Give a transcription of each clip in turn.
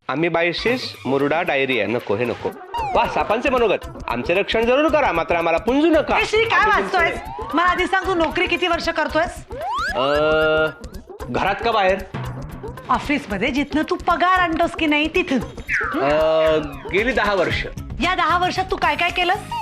आम्ही बायशीस मुरडा डायरिया नको हे नको. वा सापांचे मनोगत आमचे रक्षण जरूर करा मात्र आम्हाला पुंजू नका. श्री काय वाचतोयस मला आधी सांग तू नोकरी किती वर्ष करतोयस. घरात का बाहेर. ऑफिस मध्ये जिथनं तू पगार आणतोस की नाही तिथं. गेली 10 वर्ष. या 10 वर्षात तू काय काय केलंस.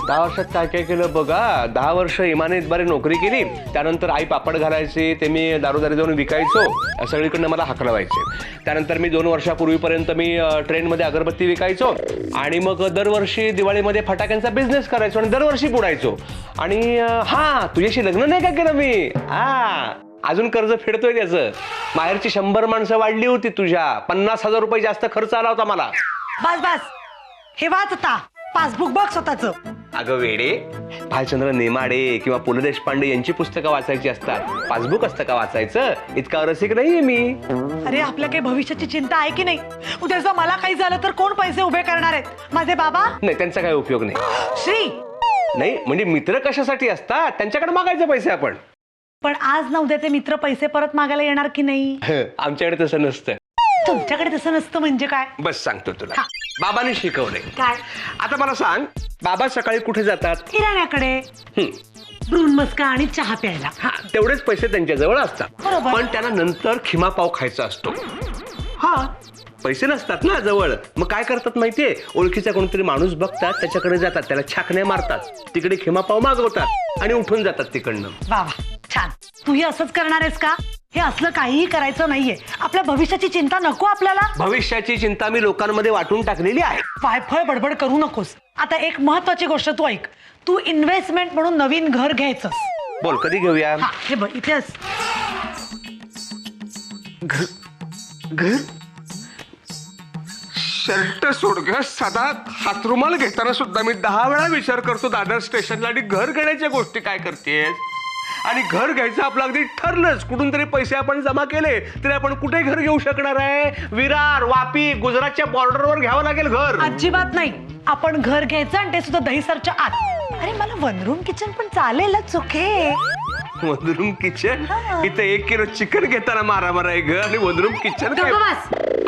10 वर्षात काय काय केलं बघा. 10 वर्ष इमाने इतबारे नोकरी केली. त्यानंतर आई पापड घालायची ते मी दारोदारी जाऊन विकायचो. सगळीकडनं मला हाक लावायचे. त्यानंतर मी 2 वर्षापूर्वीपर्यंत मी ट्रेनमध्ये अगरबत्ती विकायचो आणि मग दरवर्षी दिवाळीमध्ये फटाक्यांचा बिझनेस करायचो आणि दरवर्षी बुडायचो. आणि हा तुझ्याशी लग्न नाही का केलं मी. हा अजून कर्ज फेडतोय त्याचं. माहेरची 100 माणसं वाढली होती तुझ्या. 50,000 रुपये जास्त खर्च आला होता मला. बस बस हे वाच आता पासबुक बघ स्वतःच. अगं वेडे भालचंद्र नेमाडे किंवा पु ल देशपांडे यांची पुस्तकं वाचायची असतात. पासबुक असतं का वाचायचं. इतका रसिक नाहीये मी. अरे आपल्या काही भविष्याची चिंता आहे की नाही. उद्या जर मला काही झालं तर कोण पैसे उभे करणार आहेत. माझे बाबा. नाही त्यांचा काही उपयोग नाही. श्री नाही म्हणजे मित्र कशासाठी असतात. त्यांच्याकडे मागायचे पैसे आपण. पण आज ना उद्या ते मित्र पैसे परत मागायला येणार की नाही. आमच्याकडे तसं नसतं. तुमच्याकडे तसं नसतं म्हणजे काय. बस सांगतो तुला. बाबांनी शिकवलंय. काय. आता मला सांग बाबा सकाळी कुठे जातात. किराण्याकडे. ब्रून मस्का आणि चहा प्यायला. हा तेवढेच पैसे त्यांच्या जवळ असतात. बरोबर. पण त्यांना नंतर खिमा पाव खायचा असतो. हा पैसे नसतात ना जवळ. मग काय करतात माहितीये. ओळखीचा कोणतरी माणूस बघतात त्याच्याकडे जातात त्याला छाकण्या मारतात. तिकडे खिमा पाव मागवतात आणि उठून जातात तिकडनं. वा वा छान. तूही असंच करणार आहेस का. हे असलं काहीही करायचं नाहीये. आपल्या भविष्याची चिंता नको आपल्याला. भविष्याची चिंता मी लोकांमध्ये वाटून टाकलेली आहे. फायफळ बडबड करू नकोस. आता एक महत्वाची गोष्ट तू ऐक. तू इन्व्हेस्टमेंट म्हणून नवीन घर घ्यायचंस. बोल कधी घेऊया. हे बघ इथेच. घर शर्ट सोड ग. साधा हातरुमाल घेताना सुद्धा मी 10 वेळा विचार करतो दादर स्टेशनला. आणि घर घेण्याच्या गोष्टी काय करतेस. आणि घर घ्यायचं आपलं अगदी ठरलंच. कुठून तरी पैसे आपण जमा केले तरी आपण कुठे घर घेऊ शकणार आहे. विरार वापी गुजरातच्या बॉर्डरवर घ्यावं लागेल घर. अजिबात नाही. आपण घर घ्यायचं आणि ते सुद्धा दहीसरच्या आत. अरे मला 1 रूम किचन पण चालेल. चोखे 1 रूम किचन. इथं 1 किलो चिकन घेताना मारामार आहे ग. आणि 1 रूम किचन काय.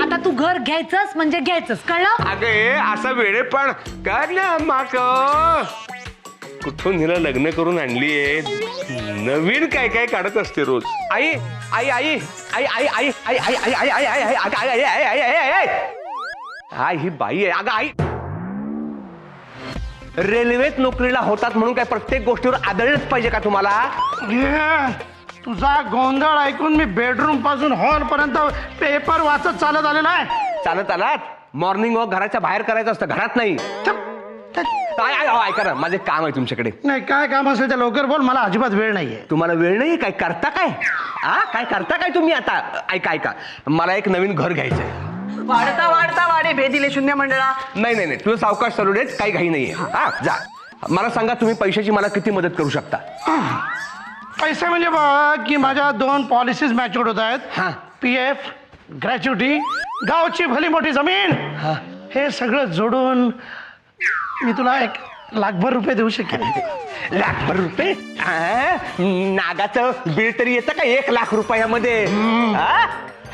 आता तू घर घ्यायचंच म्हणजे घ्यायचंच कळलं. अगे असं वेळे पण काय ना माक कुठून हिला लग्न करून आणलीये. नवीन काय काय काढत असते रोज. आई आई आई आई आई आई आई आई आई आई आई आई आई आई आई आई आई. हा ही बाई आहे. अगं आई रेल्वेत नोकरीला होतात म्हणून काय प्रत्येक गोष्टीवर आदळच पाहिजे का तुम्हाला. तुझा गोंधळ ऐकून मी बेडरूम पासून हॉल पर्यंत पेपर वाचत चालत आलेला आहे. चालत आलात. मॉर्निंग वॉक घराच्या बाहेर करायचं असतं घरात नाही. ऐका ना माझे काम आहे तुमच्याकडे. नाही काय काम असेल ते लवकर बोल. मला अजिबात वेळ नाहीये. तुम्हाला वेळ नाही. काय करता काय. काय करता काय तुम्ही आता. ऐका ऐका मला एक नवीन घर घ्यायचंय. वाढता वाढता वाढे भेदिले शून्य मंडळा. नाही नाही नाही तुझं सावकाश चालू देत. काही घाई नाहीये. हा जा. मला सांगा तुम्ही पैशाची मला किती मदत करू शकता. पैसे म्हणजे बघ की माझ्या 2 पॉलिसीज मॅच्युअर्ड होत आहेत. हा. PF ग्रॅच्युटी गावची भली मोठी जमीन. हे सगळं जोडून मी तुला 1,00,000 रुपये देऊ शकेन. 1,00,000 रुपये. नागाचं बिल तरी येतं का 1,00,000 रुपयामध्ये.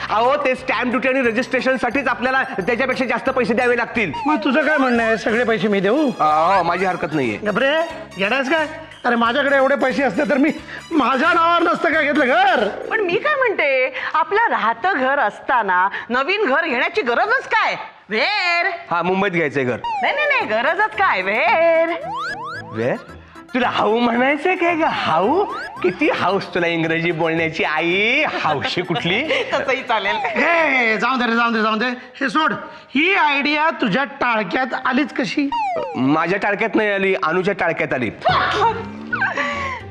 अहो ते स्टॅम्प ड्युटी आणि रजिस्ट्रेशन साठीच आपल्याला त्याच्यापेक्षा जास्त पैसे द्यावे लागतील. मग तुझं काय म्हणणं आहे. सगळे पैसे मी देऊ. हो माझी हरकत नाहीये. गबरे येणारच काय. अरे माझ्याकडे एवढे पैसे असते तर मी माझ्या नावावर नसतं काय घेतलं घर. पण मी काय म्हणते आपलं राहतं घर असताना नवीन घर घेण्याची गरजच काय. वेर. हा मुंबईत घ्यायचंय घर. नाही नाही नाही गरजच काय. वेर. वे तुला हाऊ म्हणायचंय काय ग. हाऊ किती हाऊस तुला इंग्रजी बोलण्याची. आई हाऊशी कुठली. तसंही चालेल. हे जाऊ दे रे जाऊ दे जाऊ दे. हे सोड. ही आयडिया तुझ्या टाळक्यात आलीच कशी. माझ्या टाळक्यात नाही आली. अनुच्या टाळक्यात आली.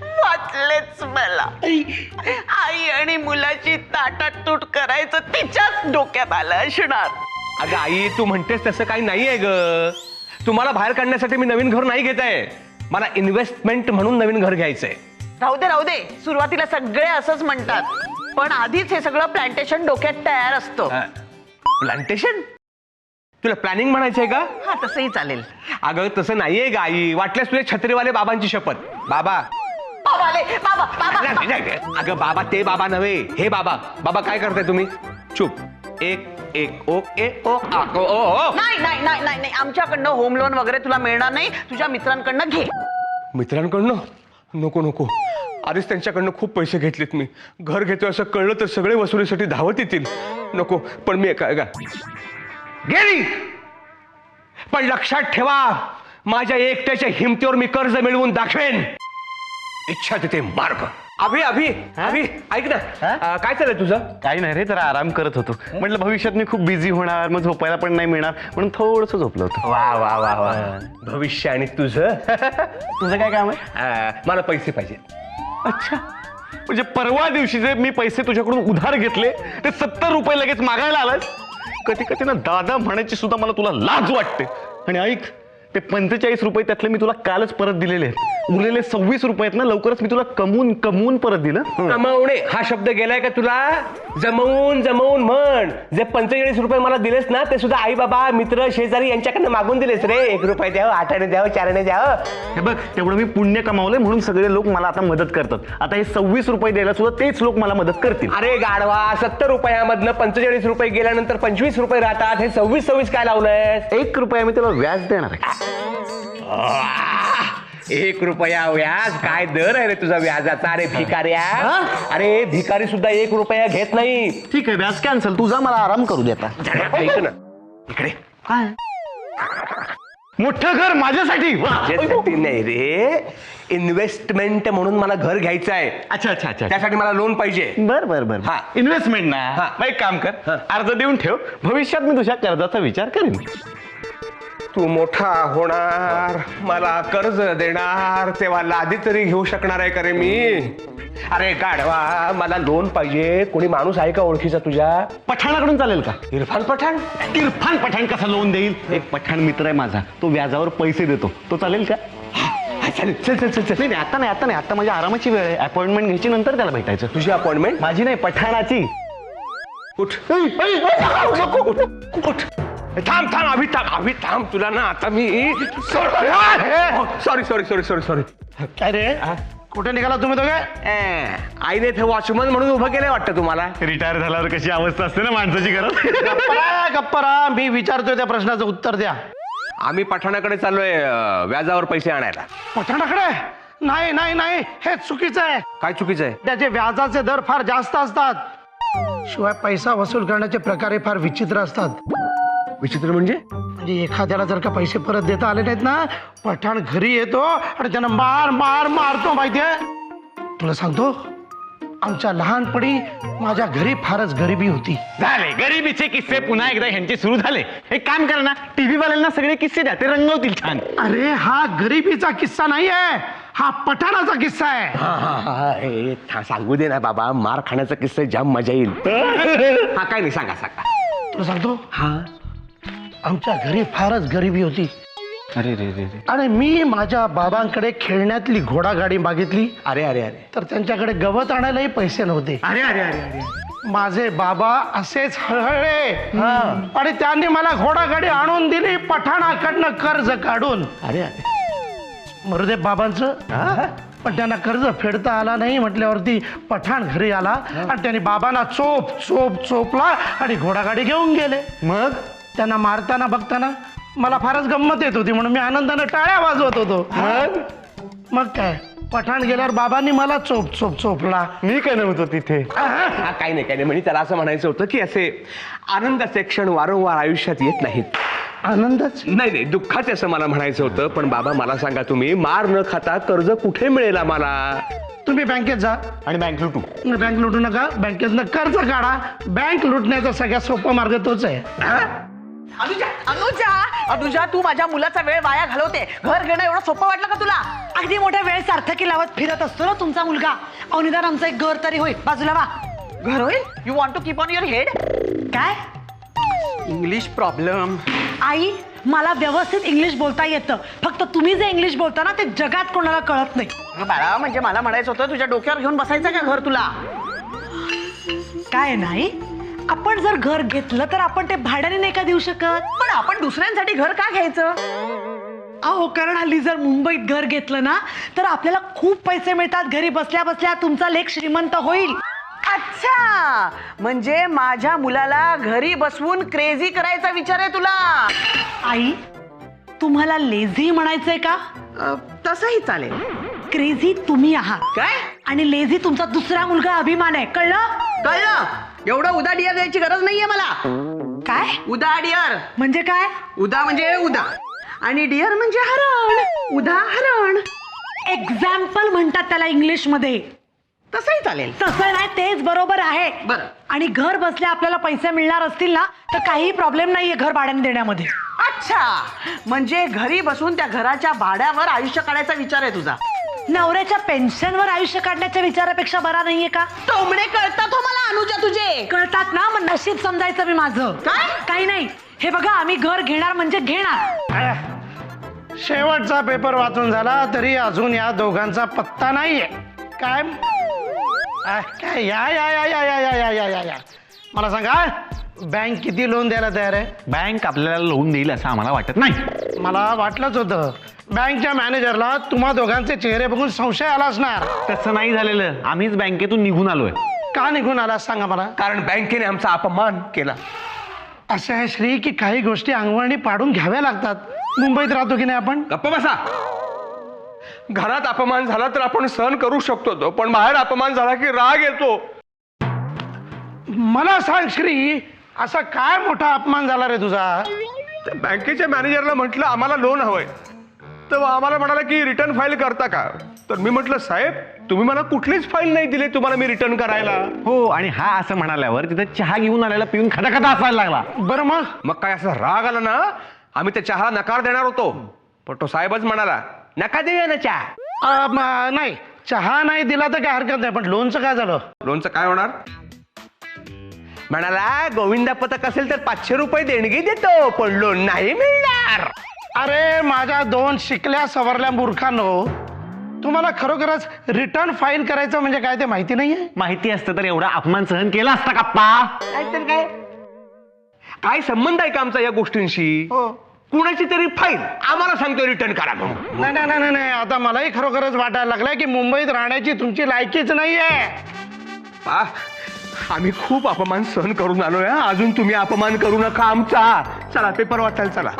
वाटलेच मला. आई आणि मुलाची ताटातूट करायचं तिच्याच डोक्यात आलं असणार. अगं आई तू म्हणतेस तसं काही नाहीये ग. तुम्हाला बाहेर काढण्यासाठी मी नवीन घर नाही घेत आहे. मला इन्व्हेस्टमेंट म्हणून नवीन घर घ्यायचंय. राहू दे राहू दे. सुरुवातीला सगळे असंच म्हणतात पण आधीच हे सगळं प्लांटेशन डोक्यात तयार असतं. प्लांटेशन. तुला प्लॅनिंग म्हणायचंय का. हा तसंही चालेल. अगं तसं नाहीये ग आई. वाटल्यास तुझ्या छत्रीवाले बाबांची शपथ. बाबा बाबा आले बाबा बाबा नाही, नाही, नाही. अगं बाबा ते बाबा नव्हे, हे बाबा. बाबा काय करताय तुम्ही? चुप. एक ओक ओ आक ओ ओ. नाही नाही नाही नाही नाही आमच्याकडनं होम लोन वगैरे तुला मिळणार नाही. तुझ्या मित्रांकडनं घे. मित्रांकडनं? नको नको. आधीच त्यांच्याकडनं खूप पैसे घेतलेत मी. घर घेतोय असं कळलं तर सगळे वसुलीसाठी धावत येतील. नको. पण मी काय का गेली. पण लक्षात ठेवा, माझ्या एकट्याच्या हिमतीवर मी कर्ज मिळवून दाखवेन. इच्छा तिथे मार्ग. अभि अभि अभि ऐक ना, काय चाललंय तुझं? काही नाही रे, जरा आराम करत होतो. म्हटलं भविष्यात मी खूप बिझी होणार, मग झोपायला पण नाही मिळणार, म्हणून थोडंसं झोपलं होतं. वा वा वा वा. भविष्य आणि तुझं. तुझं काय काम आहे? मला पैसे पाहिजे. अच्छा, म्हणजे परवा दिवशी जे मी पैसे तुझ्याकडून उधार घेतले ते 70 रुपये लगेच मागायला आलास. कधी कधी ना दादा म्हणायची सुद्धा मला तुला लाज वाटते. आणि ऐक, ते 45 रुपये त्यातले मी तुला कालच परत दिलेले आहेत. उरलेले 26 रुपये आहेत ना, लवकरच मी तुला कमवून कमवून परत दिलं. कमावणे हा शब्द गेलाय का तुला? जमवून जमवून म्हण. जे 45 रुपये मला दिलेस ना, ते सुद्धा आई बाबा मित्र शेजारी यांच्याकडनं मागून दिलेस रे. 1 रुपया द्यावं, 8 आणे द्यावं, 4 आणे द्यावं. हे बघ, तेवढं मी पुण्य कमावलंय म्हणून सगळे लोक मला आता मदत करतात. आता हे 26 रुपये द्यायला सुद्धा तेच लोक मला मदत करतील. अरे गाढवा, 70 रुपयामधनं 45 रुपये गेल्यानंतर 25 रुपये राहतात. हे 26 काय लावलंयस? 1 रुपया मी तुला व्याज देणार आहे. 1 रुपया व्याज? काय दर आहे रे तुझा व्याजाचा? अरे भिकाऱ्या, अरे भिकारी सुद्धा 1 रुपया घेत नाही. ठीक आहे, व्याज कॅन्सल. तुझा मला आराम करू देता. ऐक ना इकडे. काय? मोठं घर माझ्यासाठी? माझ्यासाठी नाही रे, इन्व्हेस्टमेंट म्हणून मला घर घ्यायचं आहे. अच्छा अच्छा अच्छा. त्यासाठी मला लोन पाहिजे. बर बर बर. हा. इन्व्हेस्टमेंट ना. हा. मग एक काम कर, अर्ज देऊन ठेव. भविष्यात मी तुझ्या कर्जाचा विचार करेन. तू मोठा होणार, मला कर्ज देणार, तेव्हा लादी तरी घेऊ शकणार आहे का रे मी? अरे गाढवा, मला लोन पाहिजे. कोणी माणूस आहे का ओळखीचा तुझ्या? पठाणाकडून चालेल का? इरफान पठाण? इरफान पठाण कसा लोन देईल? एक पठाण मित्र आहे माझा, तो व्याजावर पैसे देतो. तो चालेल का? चालेल. चल चल चल चल. नाही आता नाही, आता नाही. आता माझ्या आरामाची वेळ आहे. अपॉइंटमेंट घ्यायची, नंतर त्याला भेटायचं. तुझी अपॉइंटमेंट? माझी नाही, पठाणाची. उठ. उठ. थांब थांब अभि थांब. अभि थांब. तुला ना आता मी sorry sorry sorry sorry sorry. काय रे, कुठे निघाला तुम्ही दोघे? आईने इथे वॉचमन म्हणून उभं केलंय वाटतं तुम्हाला. रिटायर झाल्यावर कशी अवस्था असते ना माणसाची गरज. गप्परा, मी विचारतोय त्या प्रश्नाचं उत्तर द्या. आम्ही पठाणाकडे चाललोय व्याजावर पैसे आणायला. पठाणाकडे? नाही नाही नाही, हे चुकीचं आहे. काय चुकीचं आहे? त्याचे व्याजाचे दर फार जास्त असतात. शिवाय पैसा वसूल करण्याचे प्रकार फार विचित्र असतात. विचित्र म्हणजे? म्हणजे एखाद्याला जर का पैसे परत देता आले नाहीत ना, पठाण घरी येतो आणि त्यांना मार मार मारतो. माहितीये, तुला सांगतो, आमच्या लहानपणी माझ्या घरी फारच गरिबी होती. झाले गरिबीचे किस्से पुन्हा एकदा ह्यांचे सुरू झाले. एक काम कर ना, टीव्ही वाल्यांना सगळे किस्से द्या, ते रंगवतील छान. अरे हा गरिबीचा किस्सा नाहीये, हा पठाणाचा किस्सा आहे. सांगू दे ना बाबा, मार खाण्याचा किस्सा जाम मजा येईल. हा काय नाही, सांगा सांगा. तुला सांगतो, हा, आमच्या घरी फारच गरिबी होती. अरे रे रे रे. आणि मी माझ्या बाबांकडे खेळण्यातली घोडागाडी मागितली, अरे अरे अरे. तर त्यांच्याकडे गवत आणायलाही पैसे नव्हते. अरे अरे अरे अरे. माझे बाबा असेच हळहळे आणि त्यांनी मला घोडागाडी आणून दिली पठाणाकडनं कर्ज काढून. अरे अरे. मरुदे बाबांचं. पण त्यांना कर्ज फेडता आला नाही म्हटल्यावरती पठाण घरी आला आणि त्यांनी बाबांना चोपला आणि घोडागाडी घेऊन गेले. मग त्यांना मारताना बघताना मला फारच गंमत येत होती, म्हणून मी आनंदाने टाळ्या वाजवत होतो. मग काय, पठाण गेल्यावर बाबांनी मला चोपला. मी काय नव्हतो तिथे. हा काही नाही म्हणजे त्याला असं म्हणायचं होतं की असे आनंदाचे क्षण वारंवार आयुष्यात येत नाहीत. आनंदच? नाही दुःखाचे असं मला म्हणायचं होतं. पण बाबा मला सांगा, तुम्ही मार न खाता कर्ज कुठे मिळेल आम्हाला? तुम्ही बँकेत जा आणि बँक लुटू. बँक लुटू नका, बँकेतनं कर्ज काढा. बँक लुटण्याचा सगळ्यात सोपा मार्ग तोच आहे. अनुजा, तू माझ्या मुलाचा वेळ वाया घालवते. घर घेणं एवढं सोपं वाटलं का तुला? अगदी मोठ्या वेळ सार्थकी लावत फिरत असतो ना तुमचा मुलगा. निदान आमचं एक घर तरी होईल. बाजूला वा. घर होईल? You want to keep on your head? काय? English problem. आई, मला व्यवस्थित इंग्लिश बोलता येतं. फक्त तुम्ही जे इंग्लिश बोलता ना, ते जगात कोणाला कळत नाही. बाळा, म्हणजे मला म्हणायचं होतं, तुझ्या डोक्यावर घेऊन बसायचं का घर तुला? काय नाही, आपण जर घर घेतलं तर आपण ते भाड्याने नाही का देऊ शकत? पण आपण दुसऱ्यांसाठी घर का घ्यायचं? अहो कारण हल्ली जर मुंबईत घर घेतलं ना तर आपल्याला खूप पैसे मिळतात. घरी बसल्या बसल्या तुमचा लेक श्रीमंत होईल. अच्छा, म्हणजे माझ्या मुलाला घरी बसवून क्रेझी करायचा विचार आहे तुला? आई तुम्हाला लेझी म्हणायचंय का? तसंही चालेल. क्रेझी तुम्ही आहात काय आणि लेझी तुमचा दुसरा मुलगा अभिमान आहे. कळलं? कळलं. एवढं उदा डिअर द्यायची गरज नाहीये मला. काय उदा डिअर म्हणजे काय? उदा म्हणजे उदा आणि डिअर म्हणजे हरण. उदाहरण. एक्झाम्पल म्हणतात त्याला इंग्लिश मध्ये. तसंही चालेल. तसं नाही, तेच बरोबर आहे. बरं. आणि घर बसल्या आपल्याला पैसे मिळणार असतील ना तर काही प्रॉब्लेम नाहीये घर भाड्याने देण्यामध्ये. अच्छा, म्हणजे घरी बसून त्या घराच्या भाड्यावर आयुष्य काढायचा विचार आहे तुझा? नवऱ्याच्या पेन्शनवर आयुष्य काढण्याच्या विचारापेक्षा बरा नाहीये का? टोमणे कळतात हो मला अनुजा तुझे. कळतात ना, मग नशीब समजायचं मी माझं. काय? काही नाही. हे बघा आम्ही घर घेणार म्हणजे घेणार. शेवटचा पेपर वाचून झाला तरी अजून या दोघांचा पत्ता नाहीये. काय काय या या या या या या या या या या मला सांगा, बँक किती लोन द्यायला तयार आहे? बँक आपल्याला लोन देईल असं आम्हाला वाटत नाही. मला वाटलंच होतं. बँकच्या मॅनेजरला तुम्हा दोघांचे चेहरे बघून संशय आला असणार. तसं नाही झालेलं. आम्हीच बँकेतून निघून आलोय. का निघून आला सांगा मला. कारण बँकेने आमचा अपमान केला. असं आहे श्री की काही गोष्टी अंगवळणी पाडून घ्याव्या लागतात. मुंबईत राहतो की नाही आपण? गप्प बसा. घरात अपमान झाला तर आपण सहन करू शकतो तो, पण बाहेर अपमान झाला की राग येतो. मला सांग श्री, असा काय मोठा अपमान झाला रे तुझा? त्या बँकेच्या मॅनेजरला म्हटलं आम्हाला लोन हवंय, तर आम्हाला म्हणाला की रिटर्न फाईल करता का? तर मी म्हटलं साहेब तुम्ही मला कुठलीच फाईल नाही दिली तुम्हाला मी रिटर्न करायला. हो, आणि हा असं म्हणाल्यावर तिथं चहा घेऊन आलेला पिऊन खदा खदा असायला लागला. बरं मग काय असा राग आला ना, आम्ही त्या चहाला नकार देणार होतो, पण तो साहेबच म्हणाला नका देऊया ना चहा. नाही, चहा नाही दिला तर काय हरकत नाही, पण लोनचं काय झालं? लोनचं काय होणार? म्हणाला गोविंदा पथक असेल तर 500 रुपये देणगी देतो, पण लोन नाही मिळणार. अरे माझ्या दोन शिकल्या सवरल्या मूर्खांनो, तुम्हाला खरोखरच रिटर्न फाईल करायचं म्हणजे काय ते माहिती नाहीये? माहिती असतं तर एवढा अपमान सहन केला असता का? काय संबंध आहे का आमचा या गोष्टींशी? कुणाची तरी फाईल आम्हाला सांगतो रिटर्न करा म्हणून. नाही नाही नाही नाही, आता मलाही खरोखरच वाटायला लागलाय की मुंबईत राहण्याची तुमची लायकीच नाहीये. आम्ही खूप अपमान सहन करून आलोय, अजून तुम्ही अपमान करू नका आमचा. चला पेपर वाचायला चला.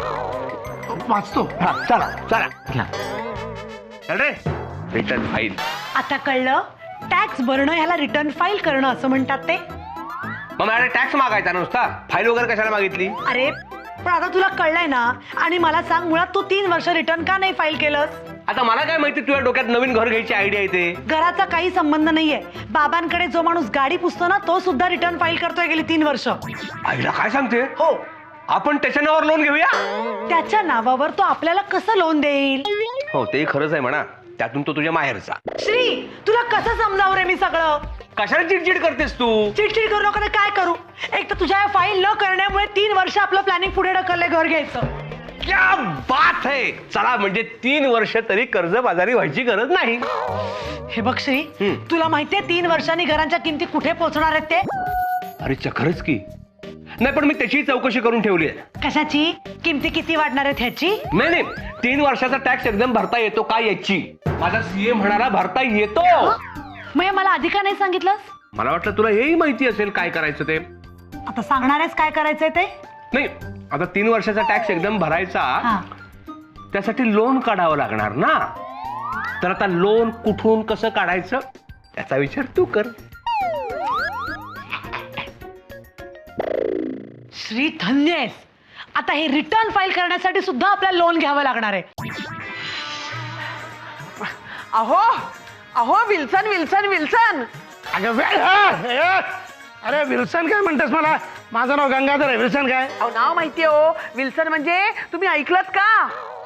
वाचतो. हा चला चला. चल रे, रिटर्न फाईल. आता कळलं, टॅक्स भरणं ह्याला रिटर्न फाईल करणं असं म्हणतात ते. मग मला टॅक्स मागायचा नुसता, फाईल वगैरे कशाला मागितली? अरे पण आता तुला कळलंय ना. आणि मला सांग, मुळात तू 3 वर्ष रिटर्न का नाही फाईल केलंस? आता मला काय माहिती तुझ्या डोक्यात नवीन घर घ्यायची आयडिया येते. घराचा काही संबंध नाहीये. बाबांकडे जो माणूस गाडी पुसतो ना तो सुद्धा रिटर्न फाईल करतोय गेली 3 वर्ष. आईला काय सांगते? हो, आपण त्याच्या नावावर लोन घेऊया. त्याच्या नावावर तो आपल्याला कसं लोन देईल? हो ते खरंच आहे म्हणा, त्यातून तो तुझ्या माहेरचा. श्री तुला कसं समजावं रे मी सगळं? कशाला चिडचिड करतेस तू? चिडचिड करू नका तर काय करू? एक तर तुझ्या फाईल न करण्यामुळे 3 वर्ष आपलं प्लॅनिंग पुढे ढकललंय घर घ्यायचं. क्या बात है. चला म्हणजे 3 वर्ष तरी कर्जबाजारी व्हायची गरज नाही. हे बघ श्री, तुला माहितीये 3 वर्षांनी घरांच्या किमती कुठे पोहोचणार आहेत ते? अरे खरंच की नाही, पण मी त्याची चौकशी करून ठेवली आहे. कशाची? किमती किती वाढणार आहेत ह्याची? नाही नाही, 3 वर्षाचा टॅक्स एकदम भरता येतो का याची. माझा सीए म्हणाला भरता येतो. मग हे मला आधी का नाही सांगितलंस? मला वाटलं तुला हेही माहिती असेल काय करायचं ते. आता सांगणार आहेस काय करायचंय ते? नाही, आता 3 वर्षाचा टॅक्स एकदम भरायचा, हा. त्यासाठी लोन काढावं लागणार ना. तर आता लोन कुठून कसं काढायचं त्याचा विचार तू कर. श्री धन्य आहेस. आता हे रिटर्न फाईल करण्यासाठी सुद्धा आपल्याला लोन घ्यावं लागणार आहे. अहो अहो विल्सन विल्सन विल्सन. अगं अरे विल्सन काय म्हणतेस मला? माझं नाव गंगाधर आहे. विल्सन काय? अहो नाव माहितीये हो. विल्सन म्हणजे तुम्ही ऐकलत का?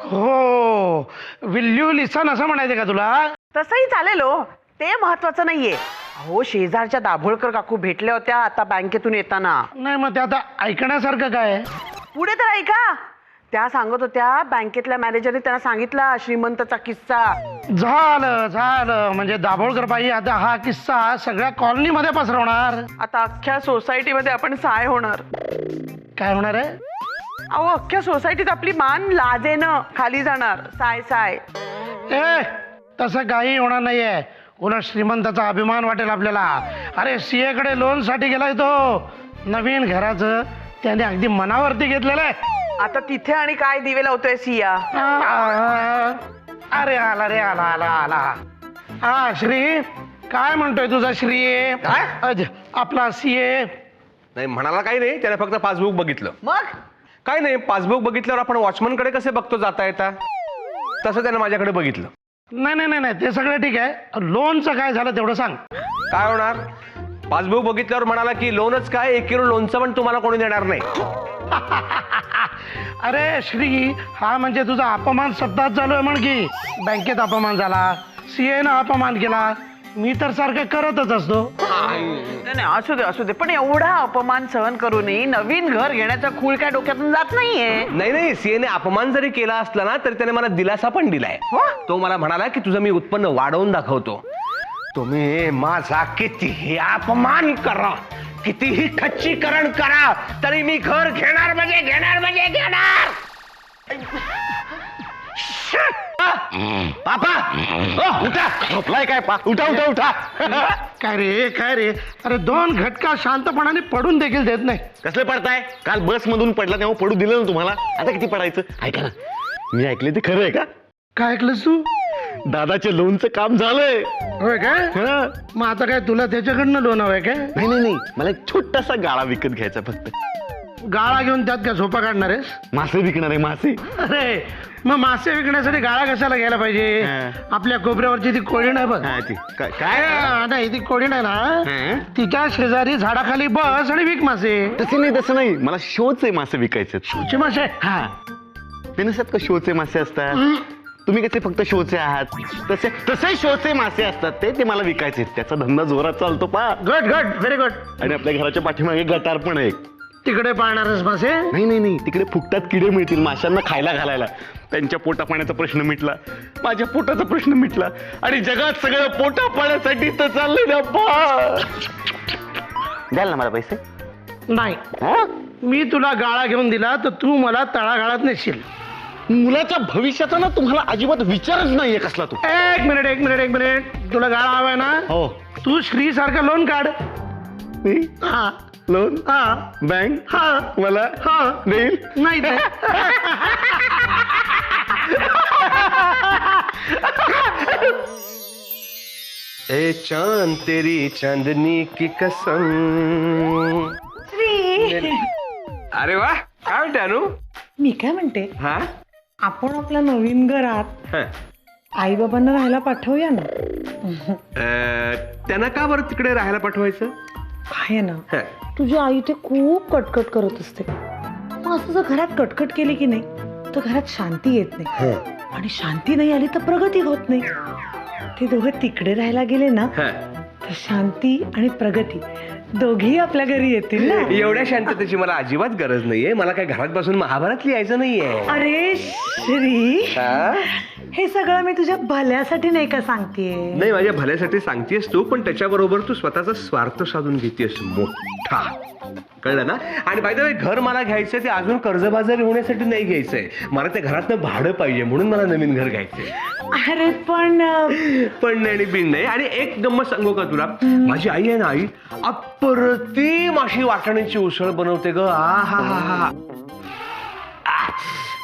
हो, विल यू लिसन असं म्हणायचं का तुला? तसंही चालेल हो, ते महत्वाचं नाहीये. अहो शेजारच्या दाभोळकर काकू भेटल्या होत्या आता बँकेतून येताना. नाही मग ते आता ऐकण्यासारखं काय? पुढे तर ऐका. त्या सांगत होत्या बँकेतल्या मॅनेजरने त्यांना सांगितला श्रीमंतचा किस्सा. झालं झालं, म्हणजे दाभोळकर बाई आता हा किस्सा सगळ्या कॉलनीमध्ये पसरवणार. आता अख्ख्या सोसायटीमध्ये आपण सहाय होणार. काय होणार आहे? अहो अख्ख्या सोसायटीत आपली मान लाजेनं खाली जाणार. साय साय. ए तसं काही होणार नाहीये. उलट श्रीमंताचा अभिमान वाटेल आपल्याला. अरे सीए कडे लोन साठी गेलाय तो. नवीन घराचं त्याने अगदी मनावरती घेतलेलं आहे. आता तिथे आणि काय दिवे लावतोय सिया? अरे आला रे आला आला आला. हा श्री काय म्हणतोय तुझा श्री? आपला सीए नाही म्हणाला काही नाही, त्याने फक्त पासबुक बघितलं. मग काय नाही, पासबुक बघितल्यावर आपण वॉचमन कडे कसे बघतो जाता येता, तसं त्याने माझ्याकडे बघितलं. नाही नाही नाही नाही ते सगळं ठीक आहे. लोनचं काय झालं तेवढं सांग. काय होणार? पासबुक बघितल्यावर म्हणाला की लोनच काय, 1 किलो लोनचं पण तुम्हाला कोणी देणार नाही. अरे श्री हा म्हणजे तुझा अपमान शब्दात झालोय म्हण की. बँकेत अपमान झाला, सीए न अपमान केला, मी तर सारखं करतच असतो. नाही असू दे पण एवढा अपमान सहन करूनही नवीन घर घेण्याचा खूळ काय डोक्यातून जात नाहीये. नाही सीएने अपमान जरी केला असला ना तरी त्याने मला दिलासा पण दिलाय. तो मला म्हणाला की तुझं मी उत्पन्न वाढवून दाखवतो. तुम्ही माझा कितीही अपमान करा, कितीही खच्चीकरण करा, तरी मी घर घेणार म्हणजे घेणार. पापा उठा. झोपलाय काय? उठा उठा उठा. काय रे अरे 2 घटका शांतपणाने पडून देखील देत नाही. कसले पडताय? काल बस मधून पडला तेव्हा पडू दिलं ना तुम्हाला. आता किती पडायचं? ऐका ना, मी ऐकले ते खरं आहे का? काय ऐकलंस तू? दादाच्या लोनचं काम झालंय. होय काय? हं. मग आता काय तुला त्याच्याकडनं लोन हवंय काय? नाही मला एक छोटासा गाळा विकत घ्यायचा फक्त. गाळा घेऊन त्यात काय झोपा काढणार आहेस? मासे विकणार आहे मासे. अरे मग मासे विकण्यासाठी गाळा कशाला घ्यायला पाहिजे? हा. आपल्या कोपऱ्यावरची ती कोळी नाही बघ. हा, ती काय नाही ती कोळी नाही ना, हं? तिच्या शेजारी झाडाखाली बस आणि विक मासे. तसं नाही मला शोचे मासे विकायचे. शोचे मासे? हा ते नसतात का शोचे मासे असतात. तुम्ही कसे फक्त शोचे आहात, तसे शोचे मासे असतात ते मला विकायचे. त्याचा धंदा जोरात चालतो पा. Good very good. आणि आपल्या घराच्या पाठीमागे गटार पण आहे. तिकडे पाळणारच मासे? नाही तिकडे फुकटात किडे मिळतील माशांना खायला घालायला. त्यांच्या पोटा पाण्याचा प्रश्न मिटला, माझ्या पोटाचा प्रश्न मिटला, आणि जगात सगळं पोटा पाण्यासाठी तर चाललंय ना पा. द्याल ना मला पैसे? नाही, हा? मी तुला गाळा घेऊन दिला तर तू मला तळागाळात नेशील. मुलाच्या भविष्याचा ना तुम्हाला अजिबात विचारच नाहीये कसला तू. एक मिनिट तुला गाळा हवाय ना? हो. तू श्री सारखं लोन काढ. मी हा लोन हा बँक हा मला हा देईल. नाही ते. ए चांद तेरी चांदनी की कसम. अरे वा, काय म्हणते अनु? मी काय म्हणते, हा आपण आपल्या नवीन घरात आई बाबांना राहायला पाठवूया ना. त्यांना का बरं तिकडे राहायला पाठवायचं? आहे ना, तुझी आई ते खूप कटकट करत असते. मग असं जर घरात कटकट केली की नाही तर घरात शांती येत नाही, आणि शांती नाही आली तर प्रगती होत नाही. ते दोघं तिकडे राहायला गेले ना तर शांती आणि प्रगती दोघी आपल्या घरी येतील ना. एवढ्या शांततेची मला अजिबात गरज नाहीये. मला काय घरात बसून महाभारत लिहायचं नाहीये. अरे श्री, हे सगळं मी तुझ्या भल्यासाठी नाही का सांगतेय? नाही, माझ्या भल्यासाठी सांगतेस तू, पण त्याच्याबरोबर तू स्वतःचा स्वार्थ साधून घेतेस मोठा. कळलं ना? आणि बाय द वे, घर मला घ्यायचंय ते अजून कर्जबाजारी होण्यासाठी नाही घ्यायचंय. मला त्या घरातनं भाडं पाहिजे म्हणून मला नवीन घर घ्यायचंय. अरे पण पण आणि बिन नाही. आणि एक गंमत सांगू का तुला? माझी आई आहे ना, आई अप्रतिम अशी वाटाण्याची उसळ बनवते ग. हा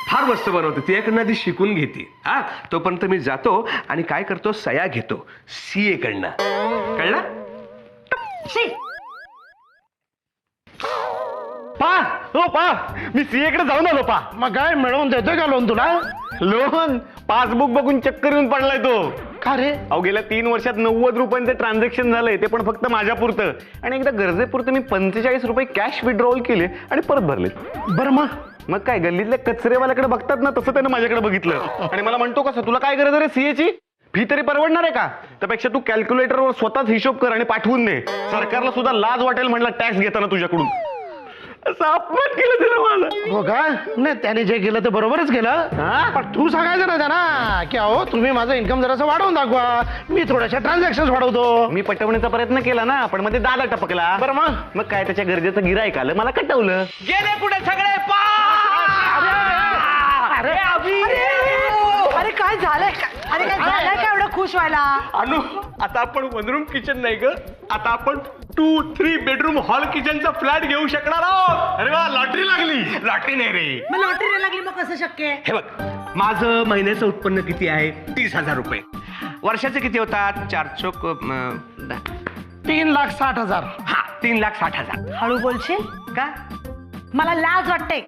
फार मस्त बनवते ती. याकडनं आधी शिकून घेते. हा, तोपर्यंत मी जातो आणि काय करतो, सया घेतो सीए कडनं. कळलं? पा मी सीए कडे जाऊन आलो पा. मग काय मिळवून देतोय का लोन तुला? लोन पासबुक बघून चक्कर येऊन पडलाय तो. का रे? अहो गेल्या 3 वर्षात 90 रुपयांचं ट्रान्झॅक्शन झालंय, ते पण फक्त माझ्यापुरतं. आणि एकदा गरजेपुरतं मी 45 रुपये कॅश विड्रॉल केले आणि परत भरले. बरं मग काय, गल्लीतल्या कचरेवाल्याकडे बघतात ना तसं त्यानं माझ्याकडे बघितलं. आणि मला म्हणतो, कसं तुला काय गरज आहे सीएची? फी तरी परवडणार आहे का? त्यापेक्षा तू कॅल्क्युलेटरवर स्वतःच हिशोब कर आणि पाठवून दे. सरकारला सुद्धा लाज वाटेल म्हटलं टॅक्स घेताना तुझ्याकडून. असं अपमान केलं त्यानं मला. हो का? नाही, त्याने जे केलं ते बरोबरच केलं. पण तू सांगायचं ना त्यांना की अहो तुम्ही माझं इन्कम जरासं वाढवून दाखवा, मी थोड्याशा ट्रान्झॅक्शन वाढवतो. मी पटवण्याचा प्रयत्न केला ना, पण मध्ये दादा टपकला. बरं मग मग काय, त्याच्या गरजेचं गिराईक आलं, मला कटवलं. गेले कुठे सगळे? अरे अरे काय झालंय अरे काय झालंय का एवढं खुश व्हायला? अनु आता आपण 1 रूम किचन नाही ग, आता आपण 2-3 बेडरूम हॉल किचनचा फ्लॅट घेऊ शकणार आहोत. अरे वा, लॉटरी लागली. लॉटरी नाही रे. मग लॉटरी नाही लागली मग कसं शक्य आहे? हे बघ, माझं महिन्याचं उत्पन्न किती आहे? 30,000 रुपये. वर्षाचे किती होतात? 4 चोक 3,60,000. हा 3,60,000. हळू बोलशील का? मला लाज वाटते.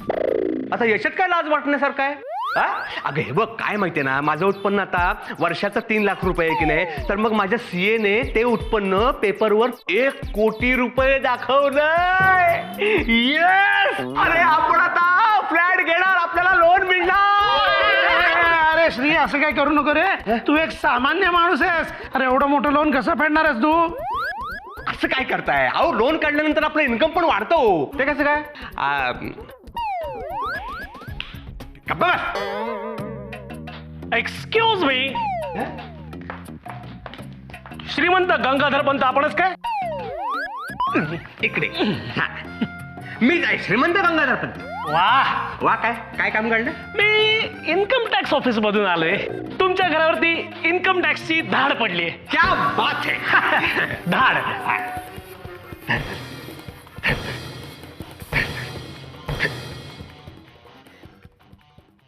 आता याच्यात काय लाज वाटण्यासारखं आहे? हा? अगं हे बघ, काय माहितीये ना, माझं उत्पन्न आता वर्षाचं 3 लाख रुपये आहे की नाही, तर मग माझ्या सीए ने ते उत्पन्न पेपरवर 1 कोटी रुपये दाखवलंय. येस! अरे आपण आता फ्लॅट घेणार, आपल्याला लोन मिळणार. अरे श्री, असं काय करू नको रे. तू एक सामान्य माणूस आहेस. अरे एवढं मोठं लोन कसं फेडणार आहेस तू? असं काय करताय? अहो लोन काढल्यानंतर आपलं इन्कम पण वाढतो. ते कसं काय? गप्प बस. एक्सक्यूज मी, श्रीमंत गंगाधर पंत आपणच काय? इकडे. हा. मीच आहे श्रीमंत गंगाधर पंत. वा काय काय काम काढलं? मी इन्कम टॅक्स ऑफिस मधून आलोय. तुमच्या घरावरती इन्कम टॅक्सची धाड पडली. क्या बात है. धाड.